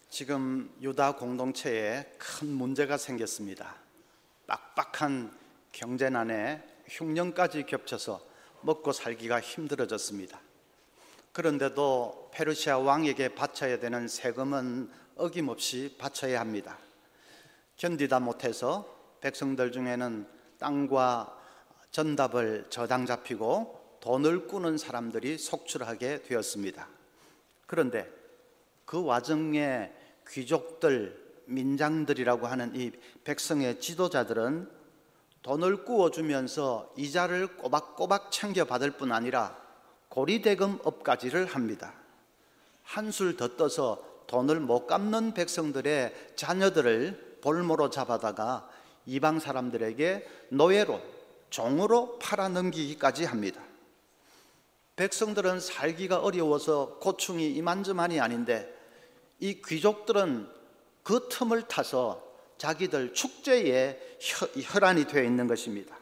지금 유다 공동체에 큰 문제가 생겼습니다. 빡빡한 경제난에 흉년까지 겹쳐서 먹고 살기가 힘들어졌습니다. 그런데도 페르시아 왕에게 바쳐야 되는 세금은 어김없이 바쳐야 합니다. 견디다 못해서 백성들 중에는 땅과 전답을 저당 잡히고 돈을 꾸는 사람들이 속출하게 되었습니다. 그런데 그 와중에 귀족들, 민장들이라고 하는 이 백성의 지도자들은 돈을 꾸어주면서 이자를 꼬박꼬박 챙겨받을 뿐 아니라 고리대금업까지를 합니다. 한술 더 떠서 돈을 못 갚는 백성들의 자녀들을 볼모로 잡아다가 이방 사람들에게 노예로, 종으로 팔아넘기기까지 합니다. 백성들은 살기가 어려워서 고충이 이만저만이 아닌데 이 귀족들은 그 틈을 타서 자기들 축제에 혈안이 되어 있는 것입니다.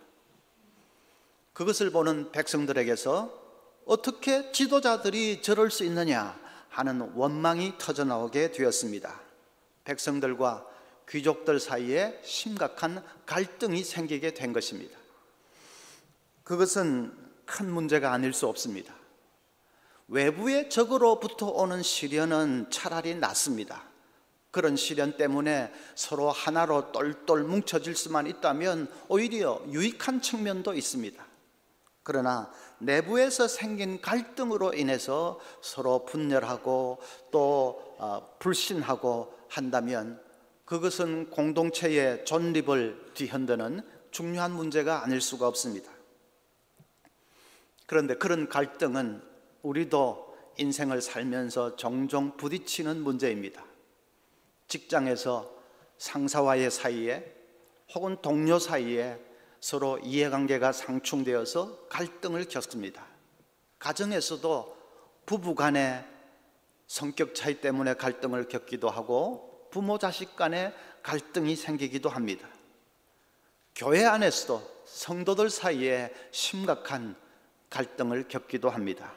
그것을 보는 백성들에게서 어떻게 지도자들이 저럴 수 있느냐 하는 원망이 터져나오게 되었습니다. 백성들과 귀족들 사이에 심각한 갈등이 생기게 된 것입니다. 그것은 큰 문제가 아닐 수 없습니다. 외부의 적으로부터 오는 시련은 차라리 낫습니다. 그런 시련 때문에 서로 하나로 똘똘 뭉쳐질 수만 있다면 오히려 유익한 측면도 있습니다. 그러나 내부에서 생긴 갈등으로 인해서 서로 분열하고 또 불신하고 한다면 그것은 공동체의 존립을 뒤흔드는 중요한 문제가 아닐 수가 없습니다. 그런데 그런 갈등은 우리도 인생을 살면서 종종 부딪히는 문제입니다. 직장에서 상사와의 사이에 혹은 동료 사이에 서로 이해관계가 상충되어서 갈등을 겪습니다. 가정에서도 부부 간의 성격 차이 때문에 갈등을 겪기도 하고 부모 자식 간의 갈등이 생기기도 합니다. 교회 안에서도 성도들 사이에 심각한 갈등을 겪기도 합니다.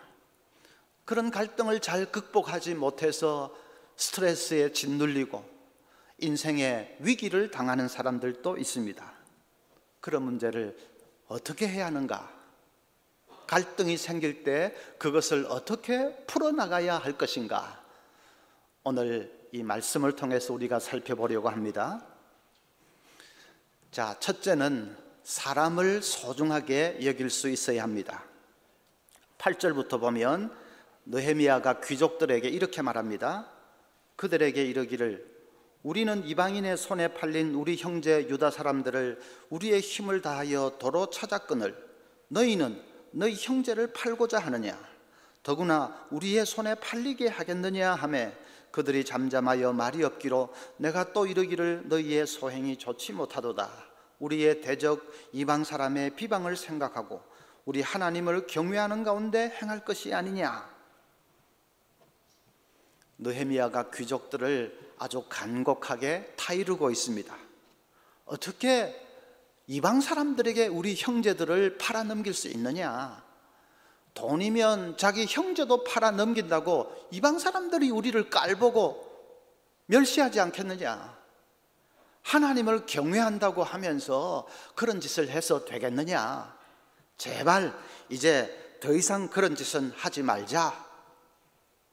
그런 갈등을 잘 극복하지 못해서 스트레스에 짓눌리고 인생의 위기를 당하는 사람들도 있습니다. 그런 문제를 어떻게 해야 하는가? 갈등이 생길 때 그것을 어떻게 풀어나가야 할 것인가? 오늘 이 말씀을 통해서 우리가 살펴보려고 합니다. 자, 첫째는 사람을 소중하게 여길 수 있어야 합니다. 8절부터 보면 느헤미야가 귀족들에게 이렇게 말합니다. 그들에게 이르기를 우리는 이방인의 손에 팔린 우리 형제 유다 사람들을 우리의 힘을 다하여 도로 찾아 끊을 너희는 너희 형제를 팔고자 하느냐? 더구나 우리의 손에 팔리게 하겠느냐 하며 그들이 잠잠하여 말이 없기로 내가 또 이르기를 너희의 소행이 좋지 못하도다. 우리의 대적 이방 사람의 비방을 생각하고 우리 하나님을 경외하는 가운데 행할 것이 아니냐. 느헤미야가 귀족들을 아주 간곡하게 타이르고 있습니다. 어떻게 이방 사람들에게 우리 형제들을 팔아넘길 수 있느냐? 돈이면 자기 형제도 팔아넘긴다고 이방 사람들이 우리를 깔보고 멸시하지 않겠느냐? 하나님을 경외한다고 하면서 그런 짓을 해서 되겠느냐? 제발 이제 더 이상 그런 짓은 하지 말자.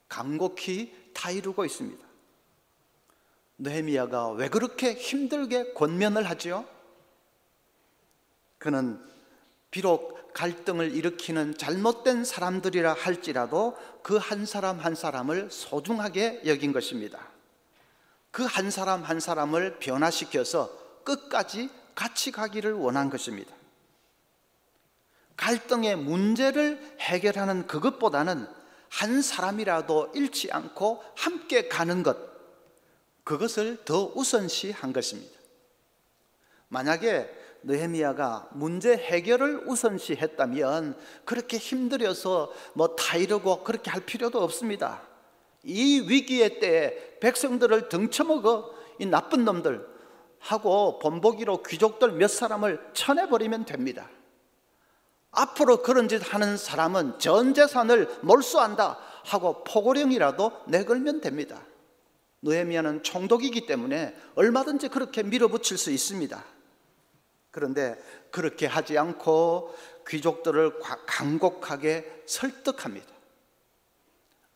간곡히 타이르고 있습니다. 느헤미야가 왜 그렇게 힘들게 권면을 하지요? 그는 비록 갈등을 일으키는 잘못된 사람들이라 할지라도 그 한 사람 한 사람을 소중하게 여긴 것입니다. 그 한 사람 한 사람을 변화시켜서 끝까지 같이 가기를 원한 것입니다. 갈등의 문제를 해결하는 그것보다는 한 사람이라도 잃지 않고 함께 가는 것, 그것을 더 우선시한 것입니다. 만약에 느헤미야가 문제 해결을 우선시했다면 그렇게 힘들어서 타이르고 그렇게 할 필요도 없습니다. 이 위기의 때에 백성들을 등쳐먹어 이 나쁜 놈들 하고 본보기로 귀족들 몇 사람을 쳐내버리면 됩니다. 앞으로 그런 짓 하는 사람은 전 재산을 몰수한다 하고 포고령이라도 내걸면 됩니다. 느헤미야는 총독이기 때문에 얼마든지 그렇게 밀어붙일 수 있습니다. 그런데 그렇게 하지 않고 귀족들을 간곡하게 설득합니다.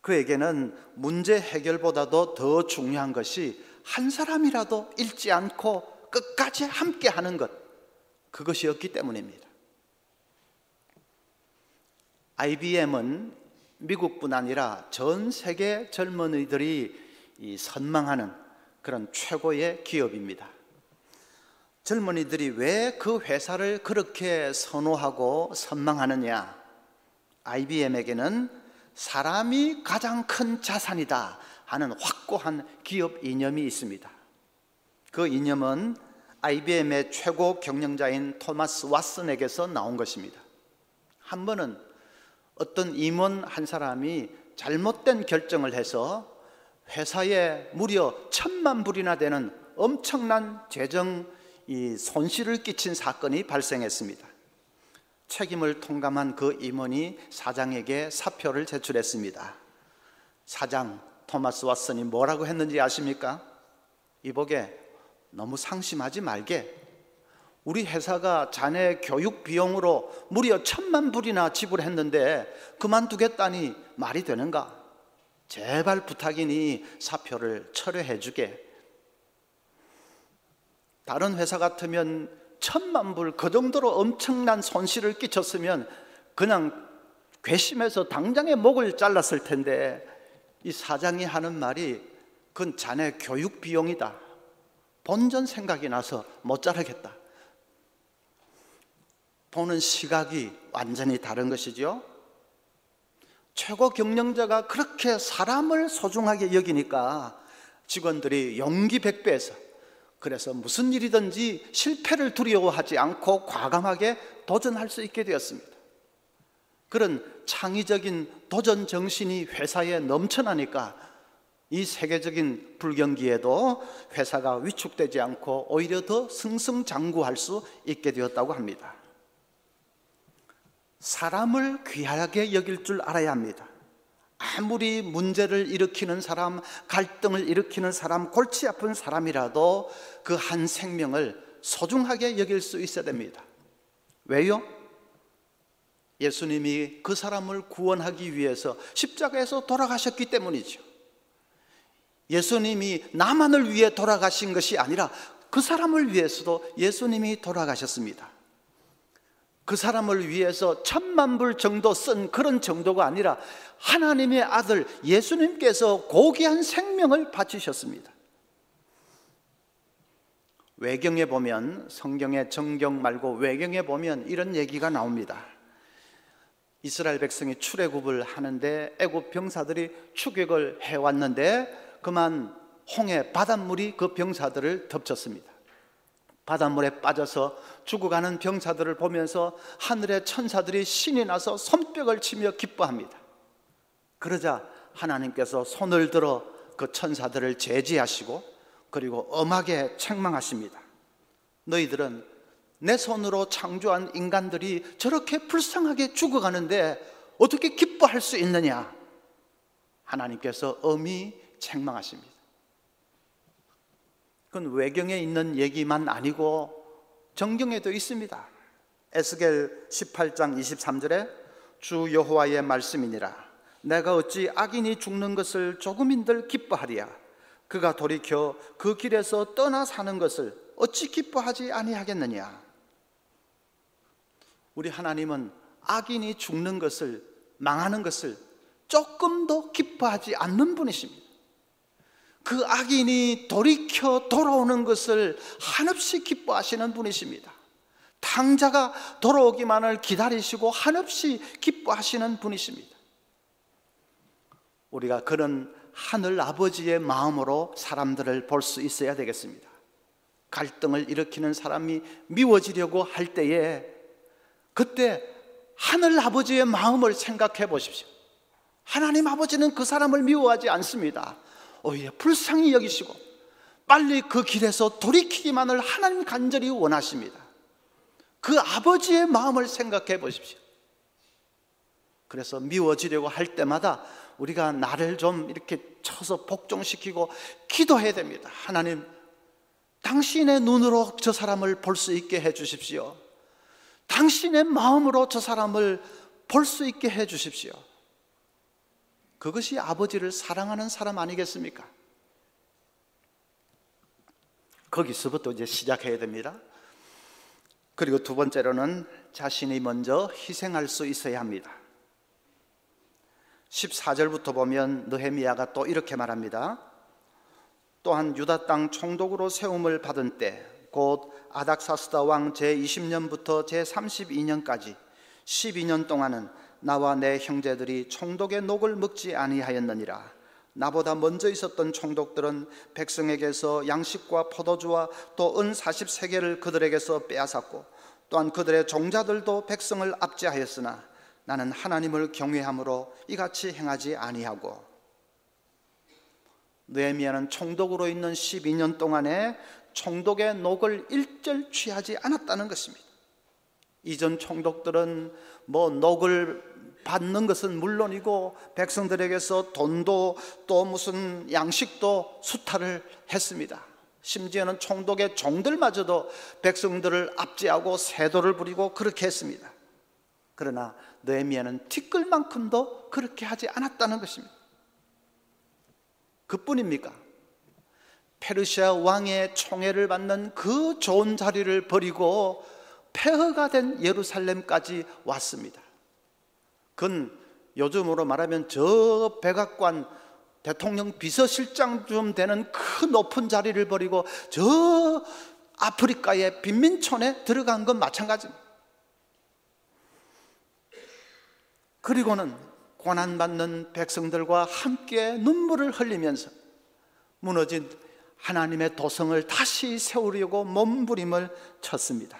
그에게는 문제 해결보다도 더 중요한 것이 한 사람이라도 잃지 않고 끝까지 함께 하는 것, 그것이었기 때문입니다. IBM은 미국뿐 아니라 전 세계 젊은이들이 선망하는 그런 최고의 기업입니다. 젊은이들이 왜 그 회사를 그렇게 선호하고 선망하느냐? IBM에게는 사람이 가장 큰 자산이다 하는 확고한 기업 이념이 있습니다. 그 이념은 IBM의 최고 경영자인 토마스 왓슨에게서 나온 것입니다. 한 번은 어떤 임원 한 사람이 잘못된 결정을 해서 회사에 무려 1,000만 불이나 되는 엄청난 재정 손실을 끼친 사건이 발생했습니다. 책임을 통감한 그 임원이 사장에게 사표를 제출했습니다. 사장 토마스 왓슨이 뭐라고 했는지 아십니까? 이보게, 너무 상심하지 말게. 우리 회사가 자네 교육 비용으로 무려 1,000만 불이나 지불했는데 그만두겠다니 말이 되는가? 제발 부탁이니 사표를 철회해 주게. 다른 회사 같으면 1,000만 불, 그 정도로 엄청난 손실을 끼쳤으면 그냥 괘씸해서 당장에 목을 잘랐을 텐데, 이 사장이 하는 말이 그건 자네 교육 비용이다. 본전 생각이 나서 못 자르겠다. 보는 시각이 완전히 다른 것이죠. 최고 경영자가 그렇게 사람을 소중하게 여기니까 직원들이 용기 백배해서, 그래서 무슨 일이든지 실패를 두려워하지 않고 과감하게 도전할 수 있게 되었습니다. 그런 창의적인 도전 정신이 회사에 넘쳐나니까 이 세계적인 불경기에도 회사가 위축되지 않고 오히려 더 승승장구할 수 있게 되었다고 합니다. 사람을 귀하게 여길 줄 알아야 합니다. 아무리 문제를 일으키는 사람, 갈등을 일으키는 사람, 골치 아픈 사람이라도 그 한 생명을 소중하게 여길 수 있어야 됩니다. 왜요? 예수님이 그 사람을 구원하기 위해서 십자가에서 돌아가셨기 때문이죠. 예수님이 나만을 위해 돌아가신 것이 아니라 그 사람을 위해서도 예수님이 돌아가셨습니다. 그 사람을 위해서 1,000만 불 정도 쓴 그런 정도가 아니라 하나님의 아들 예수님께서 고귀한 생명을 바치셨습니다. 외경에 보면, 성경의 정경 말고 외경에 보면 이런 얘기가 나옵니다. 이스라엘 백성이 출애굽을 하는데 애굽 병사들이 추격을 해왔는데 그만 홍해 바닷물이 그 병사들을 덮쳤습니다. 바닷물에 빠져서 죽어가는 병사들을 보면서 하늘의 천사들이 신이 나서 손뼉을 치며 기뻐합니다. 그러자 하나님께서 손을 들어 그 천사들을 제지하시고 그리고 엄하게 책망하십니다. 너희들은 내 손으로 창조한 인간들이 저렇게 불쌍하게 죽어가는데 어떻게 기뻐할 수 있느냐? 하나님께서 엄히 책망하십니다. 그건 외경에 있는 얘기만 아니고 정경에도 있습니다. 에스겔 18장 23절에 주 여호와의 말씀이니라. 내가 어찌 악인이 죽는 것을 조금인들 기뻐하리야. 그가 돌이켜 그 길에서 떠나 사는 것을 어찌 기뻐하지 아니하겠느냐. 우리 하나님은 악인이 죽는 것을, 망하는 것을 조금도 기뻐하지 않는 분이십니다. 그 악인이 돌이켜 돌아오는 것을 한없이 기뻐하시는 분이십니다. 탕자가 돌아오기만을 기다리시고 한없이 기뻐하시는 분이십니다. 우리가 그런 하늘 아버지의 마음으로 사람들을 볼 수 있어야 되겠습니다. 갈등을 일으키는 사람이 미워지려고 할 때에 그때 하늘 아버지의 마음을 생각해 보십시오. 하나님 아버지는 그 사람을 미워하지 않습니다. 오히려 불쌍히 여기시고 빨리 그 길에서 돌이키기만을 하나님 간절히 원하십니다. 그 아버지의 마음을 생각해 보십시오. 그래서 미워지려고 할 때마다 우리가 나를 좀 이렇게 쳐서 복종시키고 기도해야 됩니다. 하나님, 당신의 눈으로 저 사람을 볼 수 있게 해 주십시오. 당신의 마음으로 저 사람을 볼 수 있게 해 주십시오. 그것이 아버지를 사랑하는 사람 아니겠습니까? 거기서부터 이제 시작해야 됩니다. 그리고 두 번째로는 자신이 먼저 희생할 수 있어야 합니다. 14절부터 보면 느헤미야가 또 이렇게 말합니다. 또한 유다 땅 총독으로 세움을 받은 때 곧 아닥사스다 왕 제20년부터 제32년까지 12년 동안은 나와 내 형제들이 총독의 녹을 먹지 아니하였느니라. 나보다 먼저 있었던 총독들은 백성에게서 양식과 포도주와 또 은 40세겔을 그들에게서 빼앗았고 또한 그들의 종자들도 백성을 압제하였으나 나는 하나님을 경외함으로 이같이 행하지 아니하고. 느헤미야는 총독으로 있는 12년 동안에 총독의 녹을 일절 취하지 않았다는 것입니다. 이전 총독들은 녹을 받는 것은 물론이고 백성들에게서 돈도 또 무슨 양식도 수탈을 했습니다. 심지어는 총독의 종들마저도 백성들을 압제하고 세도를 부리고 그렇게 했습니다. 그러나 느헤미야는 티끌만큼도 그렇게 하지 않았다는 것입니다. 그뿐입니까? 페르시아 왕의 총애를 받는 그 좋은 자리를 버리고 폐허가 된 예루살렘까지 왔습니다. 그건 요즘으로 말하면 저 백악관 대통령 비서실장쯤 되는 그 높은 자리를 버리고 저 아프리카의 빈민촌에 들어간 건 마찬가지입니다. 그리고는 고난받는 백성들과 함께 눈물을 흘리면서 무너진 하나님의 도성을 다시 세우려고 몸부림을 쳤습니다.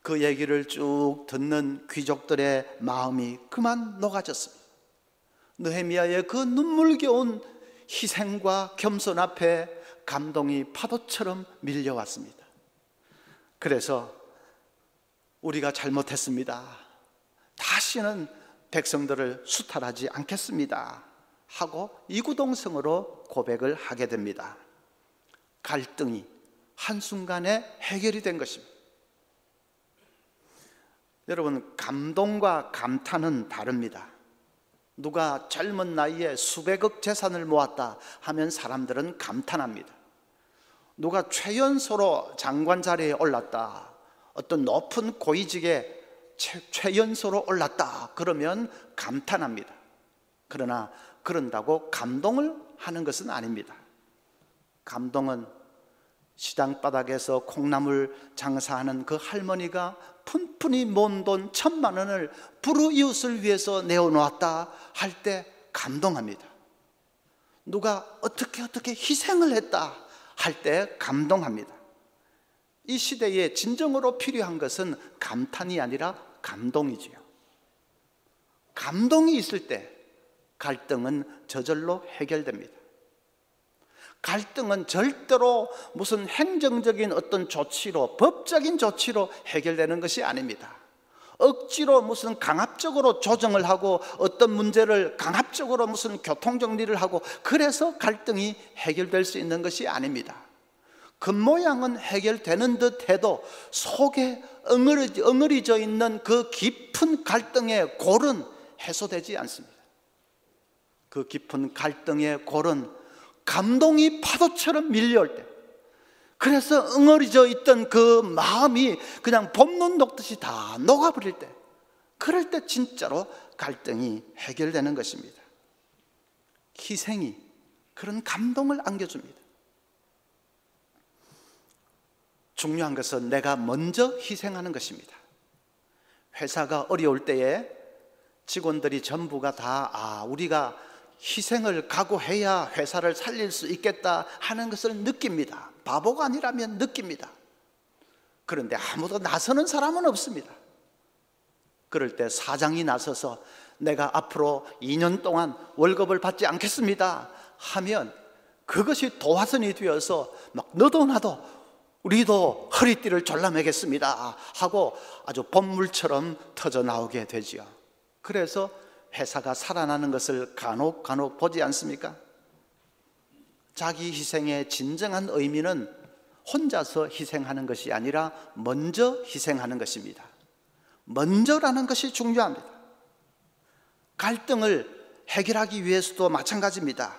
그 얘기를 쭉 듣는 귀족들의 마음이 그만 녹아졌습니다. 느헤미야의 그 눈물겨운 희생과 겸손 앞에 감동이 파도처럼 밀려왔습니다. 그래서 우리가 잘못했습니다. 다시는 백성들을 수탈하지 않겠습니다 하고 이구동성으로 고백을 하게 됩니다. 갈등이 한순간에 해결이 된 것입니다. 여러분, 감동과 감탄은 다릅니다. 누가 젊은 나이에 수백억 재산을 모았다 하면 사람들은 감탄합니다. 누가 최연소로 장관 자리에 올랐다, 어떤 높은 고위직에 최연소로 올랐다 그러면 감탄합니다. 그러나 그런다고 감동을 하는 것은 아닙니다. 감동은 시장 바닥에서 콩나물 장사하는 그 할머니가 푼푼이 모은 돈 1,000만 원을 불우이웃을 위해서 내어놓았다 할 때 감동합니다. 누가 어떻게 희생을 했다 할 때 감동합니다. 이 시대에 진정으로 필요한 것은 감탄이 아니라 감동이지요. 감동이 있을 때 갈등은 저절로 해결됩니다. 갈등은 절대로 무슨 행정적인 어떤 조치로, 법적인 조치로 해결되는 것이 아닙니다. 억지로 무슨 강압적으로 조정을 하고 어떤 문제를 강압적으로 무슨 교통정리를 하고 그래서 갈등이 해결될 수 있는 것이 아닙니다. 겉모양은 해결되는 듯 해도 속에 엉어리져 있는 그 깊은 갈등의 골은 해소되지 않습니다. 그 깊은 갈등의 골은 감동이 파도처럼 밀려올 때, 그래서 엉어리져 있던 그 마음이 그냥 봄눈 녹듯이 다 녹아버릴 때, 그럴 때 진짜로 갈등이 해결되는 것입니다. 희생이 그런 감동을 안겨줍니다. 중요한 것은 내가 먼저 희생하는 것입니다. 회사가 어려울 때에 직원들이 전부가 다 우리가 희생을 각오해야 회사를 살릴 수 있겠다 하는 것을 느낍니다. 바보가 아니라면 느낍니다. 그런데 아무도 나서는 사람은 없습니다. 그럴 때 사장이 나서서 내가 앞으로 2년 동안 월급을 받지 않겠습니다 하면 그것이 도화선이 되어서 막 너도 나도 우리도 허리띠를 졸라매겠습니다 하고 아주 본물처럼 터져 나오게 되지요. 그래서 회사가 살아나는 것을 간혹 보지 않습니까? 자기 희생의 진정한 의미는 혼자서 희생하는 것이 아니라 먼저 희생하는 것입니다. 먼저라는 것이 중요합니다. 갈등을 해결하기 위해서도 마찬가지입니다.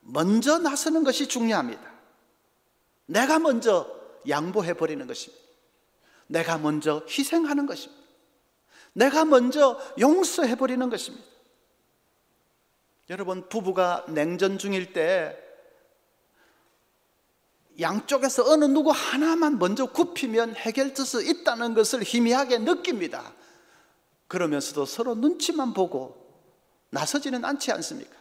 먼저 나서는 것이 중요합니다. 내가 먼저 양보해버리는 것입니다. 내가 먼저 희생하는 것입니다. 내가 먼저 용서해버리는 것입니다. 여러분, 부부가 냉전 중일 때 양쪽에서 어느 누구 하나만 먼저 굽히면 해결될 수 있다는 것을 희미하게 느낍니다. 그러면서도 서로 눈치만 보고 나서지는 않지 않습니까?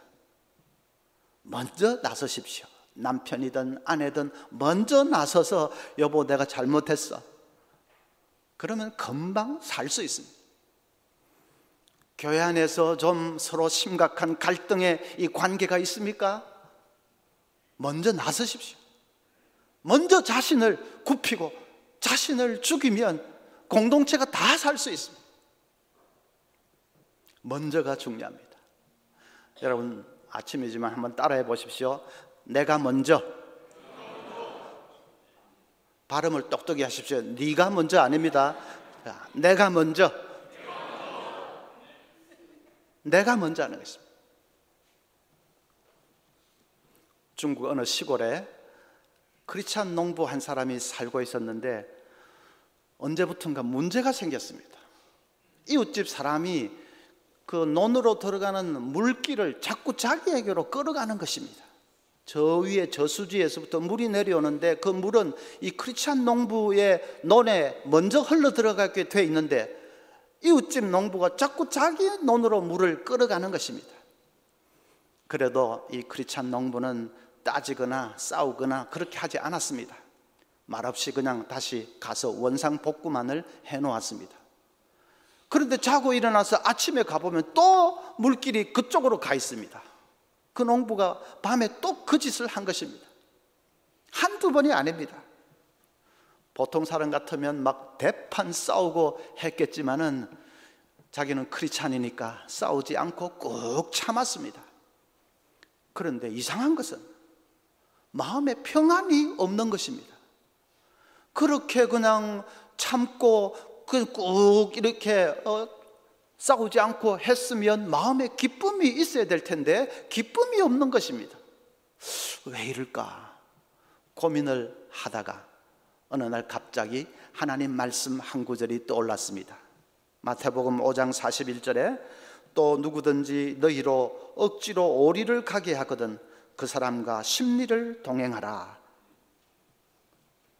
먼저 나서십시오. 남편이든 아내든 먼저 나서서 여보 내가 잘못했어. 그러면 금방 살 수 있습니다. 교회 안에서 좀 서로 심각한 갈등의 이 관계가 있습니까? 먼저 나서십시오. 먼저 자신을 굽히고 자신을 죽이면 공동체가 다 살 수 있습니다. 먼저가 중요합니다. 여러분, 아침이지만 한번 따라해 보십시오. 내가 먼저. 발음을 똑똑히 하십시오. 네가 먼저 아닙니다. 내가 먼저. 내가 먼저 하는 것입니다. 중국 어느 시골에 크리스찬 농부 한 사람이 살고 있었는데 언제부턴가 문제가 생겼습니다. 이웃집 사람이 그 논으로 들어가는 물길을 자꾸 자기에게로 끌어가는 것입니다. 저 위에 저수지에서부터 물이 내려오는데 그 물은 이 크리스찬 농부의 논에 먼저 흘러 들어가게 돼 있는데 이웃집 농부가 자꾸 자기 논으로 물을 끌어가는 것입니다. 그래도 이 크리스찬 농부는 따지거나 싸우거나 그렇게 하지 않았습니다. 말없이 그냥 다시 가서 원상복구만을 해놓았습니다. 그런데 자고 일어나서 아침에 가보면 또 물길이 그쪽으로 가 있습니다. 그 농부가 밤에 또 그 짓을 한 것입니다. 한두 번이 아닙니다. 보통 사람 같으면 막 대판 싸우고 했겠지만은 자기는 크리스찬이니까 싸우지 않고 꾹 참았습니다. 그런데 이상한 것은 마음에 평안이 없는 것입니다. 그렇게 그냥 참고 꾹 이렇게 싸우지 않고 했으면 마음에 기쁨이 있어야 될 텐데 기쁨이 없는 것입니다. 왜 이럴까 고민을 하다가 어느 날 갑자기 하나님 말씀 한 구절이 떠올랐습니다. 마태복음 5장 41절에 또 누구든지 너희로 억지로 오리를 가게 하거든 그 사람과 십리를 동행하라.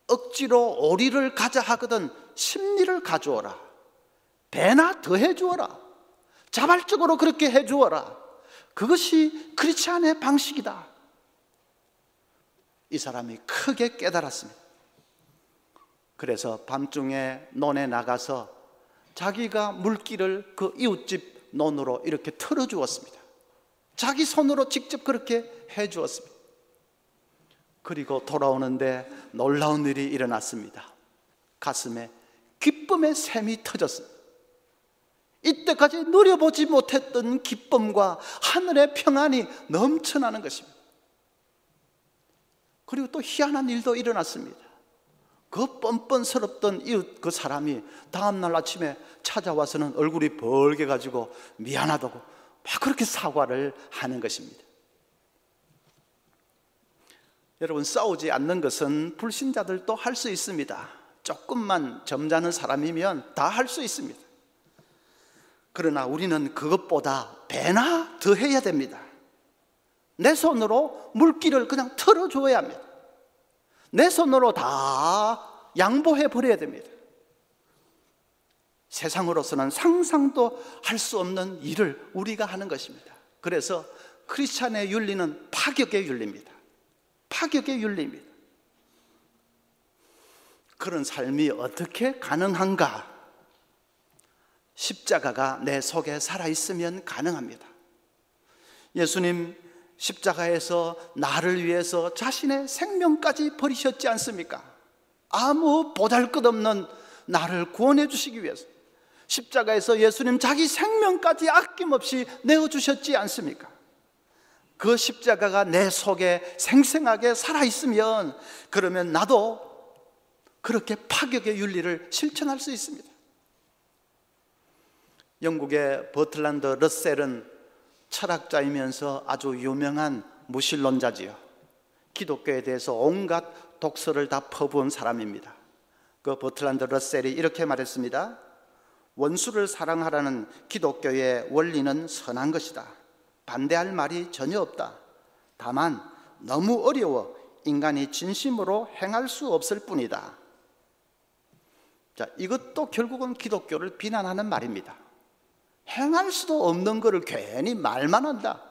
억지로 오리를 가자 하거든 십리를 가주어라. 배나 더 해주어라. 자발적으로 그렇게 해주어라. 그것이 크리스찬의 방식이다. 이 사람이 크게 깨달았습니다. 그래서 밤중에 논에 나가서 자기가 물길을 그 이웃집 논으로 이렇게 틀어주었습니다. 자기 손으로 직접 그렇게 해주었습니다. 그리고 돌아오는데 놀라운 일이 일어났습니다. 가슴에 기쁨의 샘이 터졌습니다. 이때까지 누려보지 못했던 기쁨과 하늘의 평안이 넘쳐나는 것입니다. 그리고 또 희한한 일도 일어났습니다. 그 뻔뻔스럽던 이웃 그 사람이 다음날 아침에 찾아와서는 얼굴이 벌게가지고 미안하다고 막 그렇게 사과를 하는 것입니다. 여러분, 싸우지 않는 것은 불신자들도 할 수 있습니다. 조금만 점잖은 사람이면 다 할 수 있습니다. 그러나 우리는 그것보다 배나 더 해야 됩니다. 내 손으로 물길을 그냥 틀어줘야 합니다. 내 손으로 다 양보해 버려야 됩니다. 세상으로서는 상상도 할 수 없는 일을 우리가 하는 것입니다. 그래서 크리스찬의 윤리는 파격의 윤리입니다. 파격의 윤리입니다. 그런 삶이 어떻게 가능한가? 십자가가 내 속에 살아있으면 가능합니다. 예수님 십자가에서 나를 위해서 자신의 생명까지 버리셨지 않습니까? 아무 보잘것없는 나를 구원해 주시기 위해서 십자가에서 예수님 자기 생명까지 아낌없이 내어주셨지 않습니까? 그 십자가가 내 속에 생생하게 살아있으면 그러면 나도 그렇게 파격의 윤리를 실천할 수 있습니다. 영국의 버틀란드 러셀은 철학자이면서 아주 유명한 무신론자지요. 기독교에 대해서 온갖 독서를 다 퍼부은 사람입니다. 그 버틀란드 러셀이 이렇게 말했습니다. 원수를 사랑하라는 기독교의 원리는 선한 것이다. 반대할 말이 전혀 없다. 다만 너무 어려워 인간이 진심으로 행할 수 없을 뿐이다. 자, 이것도 결국은 기독교를 비난하는 말입니다. 행할 수도 없는 것을 괜히 말만 한다.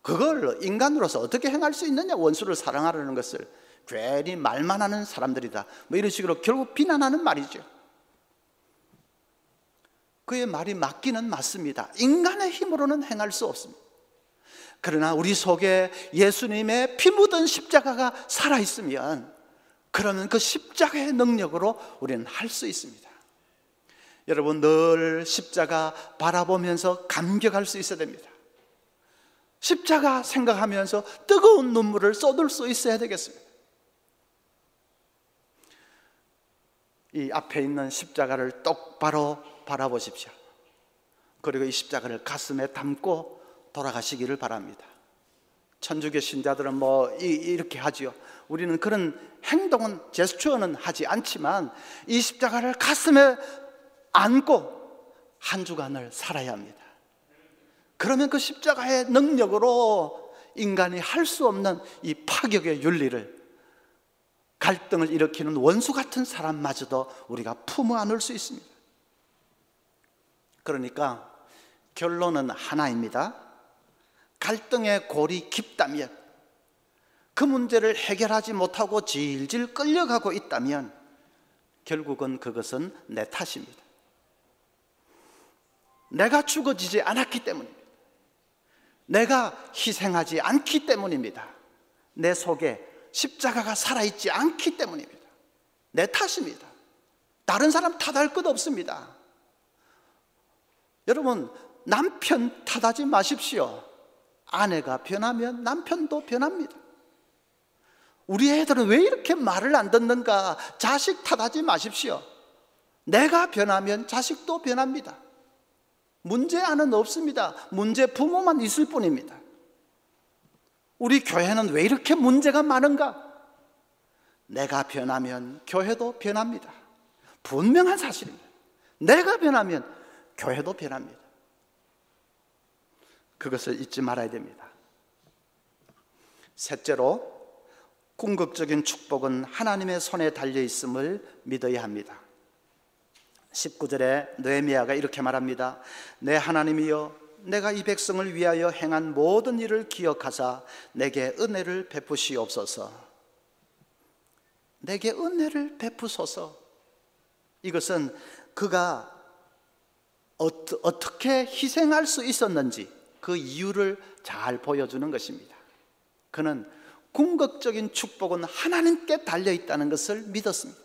그걸 인간으로서 어떻게 행할 수 있느냐? 원수를 사랑하라는 것을 괜히 말만 하는 사람들이다. 뭐 이런 식으로 결국 비난하는 말이죠. 그의 말이 맞기는 맞습니다. 인간의 힘으로는 행할 수 없습니다. 그러나 우리 속에 예수님의 피 묻은 십자가가 살아있으면 그러면 그 십자가의 능력으로 우리는 할 수 있습니다. 여러분, 늘 십자가 바라보면서 감격할 수 있어야 됩니다. 십자가 생각하면서 뜨거운 눈물을 쏟을 수 있어야 되겠습니다. 이 앞에 있는 십자가를 똑바로 바라보십시오. 그리고 이 십자가를 가슴에 담고 돌아가시기를 바랍니다. 천주교 신자들은 이렇게 하지요. 우리는 그런 행동은, 제스처는 하지 않지만 이 십자가를 가슴에 안고 한 주간을 살아야 합니다. 그러면 그 십자가의 능력으로 인간이 할 수 없는 이 파격의 윤리를, 갈등을 일으키는 원수 같은 사람마저도 우리가 품어 안을 수 있습니다. 그러니까 결론은 하나입니다. 갈등의 골이 깊다면, 그 문제를 해결하지 못하고 질질 끌려가고 있다면 결국은 그것은 내 탓입니다. 내가 죽어지지 않았기 때문입니다. 내가 희생하지 않기 때문입니다. 내 속에 십자가가 살아있지 않기 때문입니다. 내 탓입니다. 다른 사람 탓할 것 없습니다. 여러분, 남편 탓하지 마십시오. 아내가 변하면 남편도 변합니다. 우리 애들은 왜 이렇게 말을 안 듣는가? 자식 탓하지 마십시오. 내가 변하면 자식도 변합니다. 문제아는 없습니다. 문제 부모만 있을 뿐입니다. 우리 교회는 왜 이렇게 문제가 많은가? 내가 변하면 교회도 변합니다. 분명한 사실입니다. 내가 변하면 교회도 변합니다. 그것을 잊지 말아야 됩니다. 셋째로, 궁극적인 축복은 하나님의 손에 달려 있음을 믿어야 합니다. 19절에 느헤미야가 이렇게 말합니다. 내 하나님이여, 내가 이 백성을 위하여 행한 모든 일을 기억하사 내게 은혜를 베푸시옵소서. 내게 은혜를 베푸소서. 이것은 그가 어떻게 희생할 수 있었는지 그 이유를 잘 보여주는 것입니다. 그는 궁극적인 축복은 하나님께 달려있다는 것을 믿었습니다.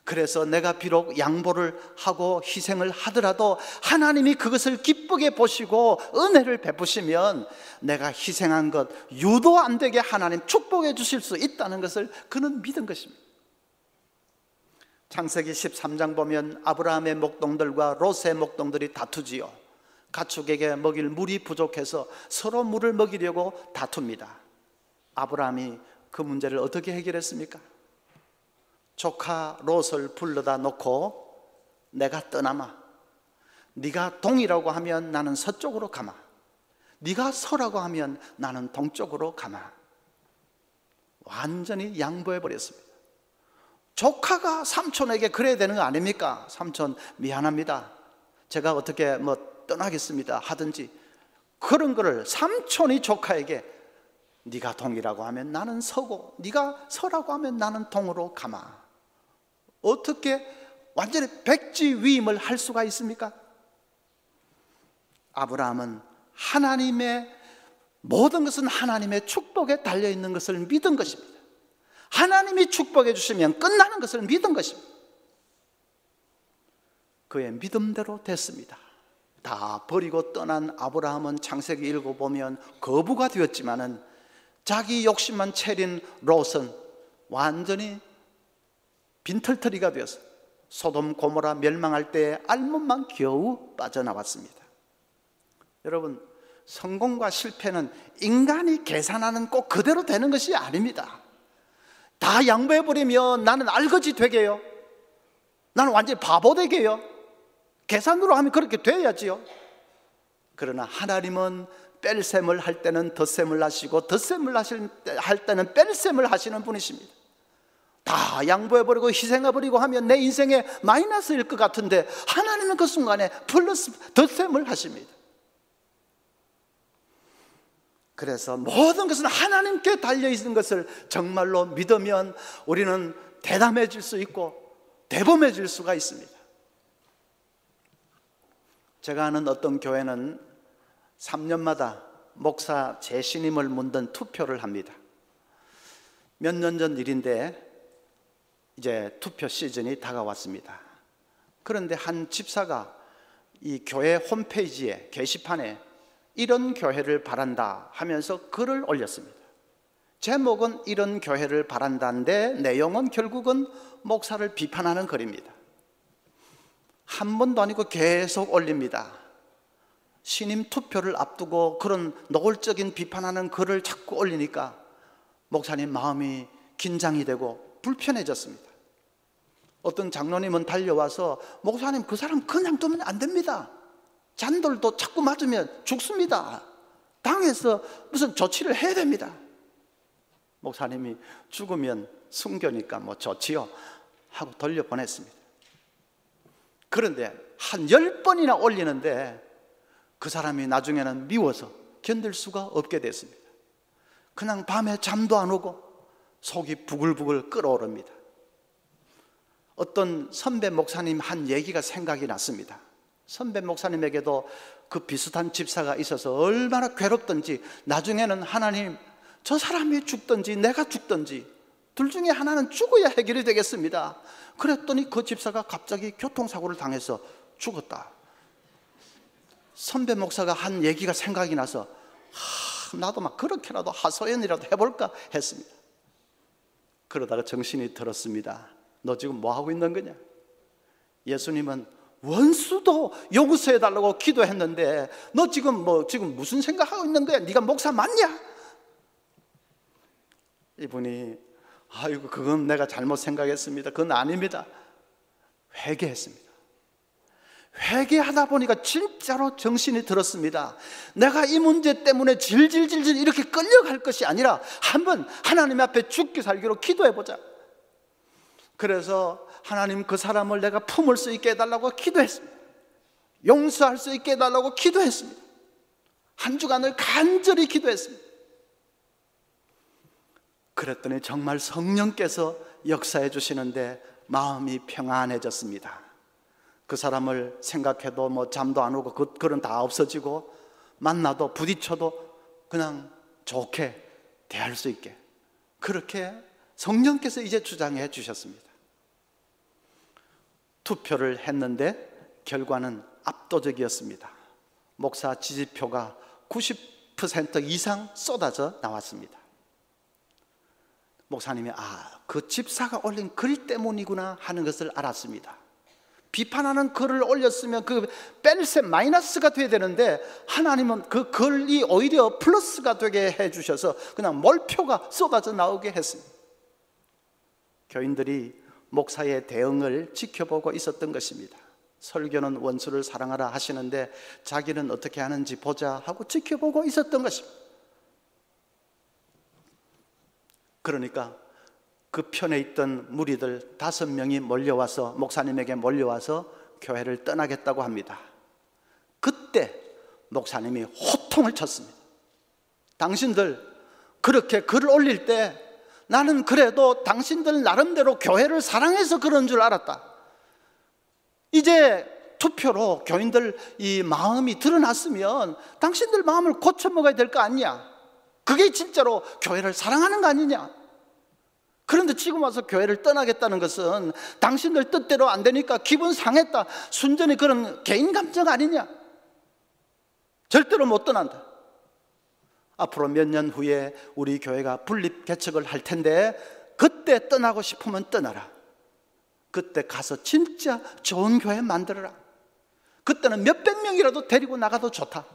그래서 내가 비록 양보를 하고 희생을 하더라도 하나님이 그것을 기쁘게 보시고 은혜를 베푸시면 내가 희생한 것 유도 안 되게 하나님 축복해 주실 수 있다는 것을 그는 믿은 것입니다. 창세기 13장 보면 아브라함의 목동들과 롯의 목동들이 다투지요. 가축에게 먹일 물이 부족해서 서로 물을 먹이려고 다툽니다. 아브라함이 그 문제를 어떻게 해결했습니까? 조카 롯을 불러다 놓고 내가 떠나마, 네가 동이라고 하면 나는 서쪽으로 가마, 네가 서라고 하면 나는 동쪽으로 가마. 완전히 양보해 버렸습니다. 조카가 삼촌에게 그래야 되는 거 아닙니까? 삼촌 미안합니다, 제가 어떻게 떠나겠습니다 하든지, 그런 거를 삼촌이 조카에게 네가 동이라고 하면 나는 서고 네가 서라고 하면 나는 동으로 가마. 어떻게 완전히 백지위임을 할 수가 있습니까? 아브라함은 하나님의 모든 것은 하나님의 축복에 달려있는 것을 믿은 것입니다. 하나님이 축복해 주시면 끝나는 것을 믿은 것입니다. 그의 믿음대로 됐습니다. 다 버리고 떠난 아브라함은 창세기 읽어보면 거부가 되었지만은 자기 욕심만 채린 롯은 완전히 빈털터리가 되어서 소돔 고모라 멸망할 때에 알몸만 겨우 빠져나왔습니다. 여러분, 성공과 실패는 인간이 계산하는 꼭 그대로 되는 것이 아닙니다. 다 양보해버리면 나는 알거지 되게요? 나는 완전히 바보 되게요? 계산으로 하면 그렇게 돼야지요. 그러나 하나님은 뺄셈을 할 때는 덧셈을 하시고 덧셈을 할 때는 뺄셈을 하시는 분이십니다. 다 양보해버리고 희생해버리고 하면 내 인생에 마이너스일 것 같은데 하나님은 그 순간에 플러스 덧셈을 하십니다. 그래서 모든 것은 하나님께 달려있는 것을 정말로 믿으면 우리는 대담해질 수 있고 대범해질 수가 있습니다. 제가 아는 어떤 교회는 3년마다 목사 재신임을 묻는 투표를 합니다. 몇 년 전 일인데 이제 투표 시즌이 다가왔습니다. 그런데 한 집사가 이 교회 홈페이지에 게시판에 이런 교회를 바란다 하면서 글을 올렸습니다. 제목은 이런 교회를 바란다인데 내용은 결국은 목사를 비판하는 글입니다. 한 번도 아니고 계속 올립니다. 신임 투표를 앞두고 그런 노골적인 비판하는 글을 자꾸 올리니까 목사님 마음이 긴장이 되고 불편해졌습니다. 어떤 장로님은 달려와서 목사님 그 사람 그냥 두면 안 됩니다. 잔돌도 자꾸 맞으면 죽습니다. 당해서 무슨 조치를 해야 됩니다. 목사님이 죽으면 순교니까 뭐 좋지요 하고 돌려보냈습니다. 그런데 한 10번이나 올리는데 그 사람이 나중에는 미워서 견딜 수가 없게 됐습니다. 그냥 밤에 잠도 안 오고 속이 부글부글 끓어오릅니다. 어떤 선배 목사님 한 얘기가 생각이 났습니다. 선배 목사님에게도 그 비슷한 집사가 있어서 얼마나 괴롭던지 나중에는 하나님 저 사람이 죽든지 내가 죽든지 둘 중에 하나는 죽어야 해결이 되겠습니다. 그랬더니 그 집사가 갑자기 교통사고를 당해서 죽었다. 선배 목사가 한 얘기가 생각이 나서 나도 막 그렇게라도 하소연이라도 해볼까 했습니다. 그러다가 정신이 들었습니다. 너 지금 뭐 하고 있는 거냐? 예수님은 원수도 용서해달라고 기도했는데 너 지금 무슨 생각하고 있는 거야? 네가 목사 맞냐? 이분이 아이고 그건 내가 잘못 생각했습니다. 그건 아닙니다. 회개했습니다. 회개하다 보니까 진짜로 정신이 들었습니다. 내가 이 문제 때문에 질질질질 이렇게 끌려갈 것이 아니라 한번 하나님 앞에 죽기 살기로 기도해보자. 그래서 하나님 그 사람을 내가 품을 수 있게 해달라고 기도했습니다. 용서할 수 있게 해달라고 기도했습니다. 한 주간을 간절히 기도했습니다. 그랬더니 정말 성령께서 역사해 주시는데 마음이 평안해졌습니다. 그 사람을 생각해도 뭐 잠도 안 오고 그런 다 없어지고 만나도 부딪혀도 그냥 좋게 대할 수 있게 그렇게 성령께서 이제 주장해 주셨습니다. 투표를 했는데 결과는 압도적이었습니다. 목사 지지표가 90% 이상 쏟아져 나왔습니다. 목사님이 그 집사가 올린 글 때문이구나 하는 것을 알았습니다. 비판하는 글을 올렸으면 그 뺄셈 마이너스가 돼야 되는데 하나님은 그 글이 오히려 플러스가 되게 해주셔서 그냥 몰표가 쏟아져 나오게 했습니다. 교인들이 목사의 대응을 지켜보고 있었던 것입니다. 설교는 원수를 사랑하라 하시는데 자기는 어떻게 하는지 보자 하고 지켜보고 있었던 것입니다. 그러니까 그 편에 있던 무리들 5명이 몰려와서 목사님에게 몰려와서 교회를 떠나겠다고 합니다. 그때 목사님이 호통을 쳤습니다. 당신들 그렇게 글을 올릴 때 나는 그래도 당신들 나름대로 교회를 사랑해서 그런 줄 알았다. 이제 투표로 교인들 이 마음이 드러났으면 당신들 마음을 고쳐 먹어야 될 거 아니냐. 그게 진짜로 교회를 사랑하는 거 아니냐? 그런데 지금 와서 교회를 떠나겠다는 것은 당신들 뜻대로 안 되니까 기분 상했다, 순전히 그런 개인 감정 아니냐? 절대로 못 떠난다. 앞으로 몇 년 후에 우리 교회가 분립 개척을 할 텐데 그때 떠나고 싶으면 떠나라. 그때 가서 진짜 좋은 교회 만들어라. 그때는 몇백 명이라도 데리고 나가도 좋다.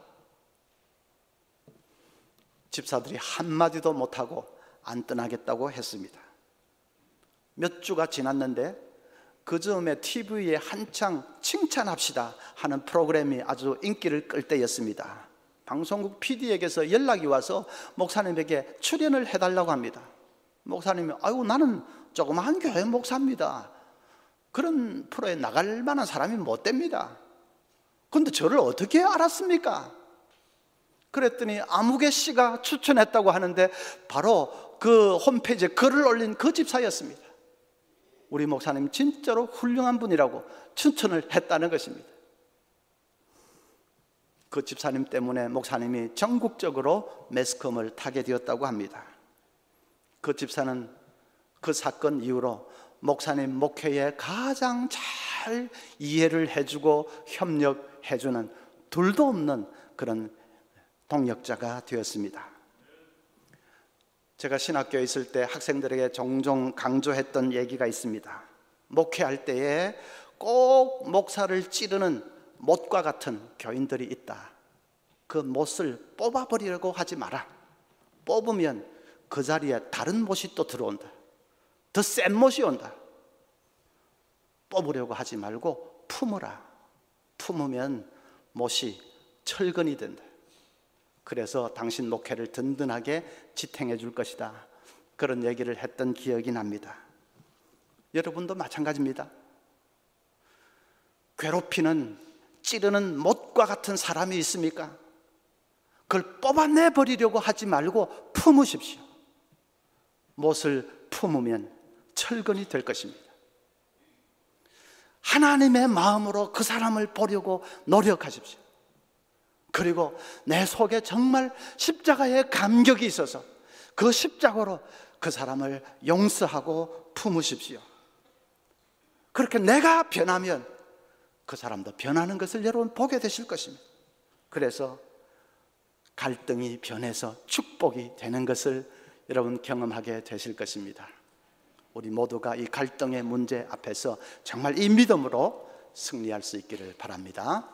집사들이 한마디도 못하고 안 떠나겠다고 했습니다. 몇 주가 지났는데 그 즈음에 TV에 한창 칭찬합시다 하는 프로그램이 아주 인기를 끌 때였습니다. 방송국 PD에게서 연락이 와서 목사님에게 출연을 해달라고 합니다. 목사님이 아이고 나는 조그마한 교회 목사입니다. 그런 프로에 나갈 만한 사람이 못 됩니다. 그런데 저를 어떻게 알았습니까? 그랬더니 아무개 씨가 추천했다고 하는데 바로 그 홈페이지에 글을 올린 그 집사였습니다. 우리 목사님 진짜로 훌륭한 분이라고 추천을 했다는 것입니다. 그 집사님 때문에 목사님이 전국적으로 매스컴을 타게 되었다고 합니다. 그 집사는 그 사건 이후로 목사님 목회에 가장 잘 이해를 해주고 협력해주는 둘도 없는 그런 동역자가 되었습니다. 제가 신학교에 있을 때 학생들에게 종종 강조했던 얘기가 있습니다. 목회할 때에 꼭 목사를 찌르는 못과 같은 교인들이 있다. 그 못을 뽑아버리려고 하지 마라. 뽑으면 그 자리에 다른 못이 또 들어온다. 더 센 못이 온다. 뽑으려고 하지 말고 품으라. 품으면 못이 철근이 된다. 그래서 당신 목회를 든든하게 지탱해 줄 것이다. 그런 얘기를 했던 기억이 납니다. 여러분도 마찬가지입니다. 괴롭히는, 찌르는 못과 같은 사람이 있습니까? 그걸 뽑아내 버리려고 하지 말고 품으십시오. 못을 품으면 철근이 될 것입니다. 하나님의 마음으로 그 사람을 보려고 노력하십시오. 그리고 내 속에 정말 십자가의 감격이 있어서 그 십자가로 그 사람을 용서하고 품으십시오. 그렇게 내가 변하면 그 사람도 변하는 것을 여러분 보게 되실 것입니다. 그래서 갈등이 변해서 축복이 되는 것을 여러분 경험하게 되실 것입니다. 우리 모두가 이 갈등의 문제 앞에서 정말 이 믿음으로 승리할 수 있기를 바랍니다.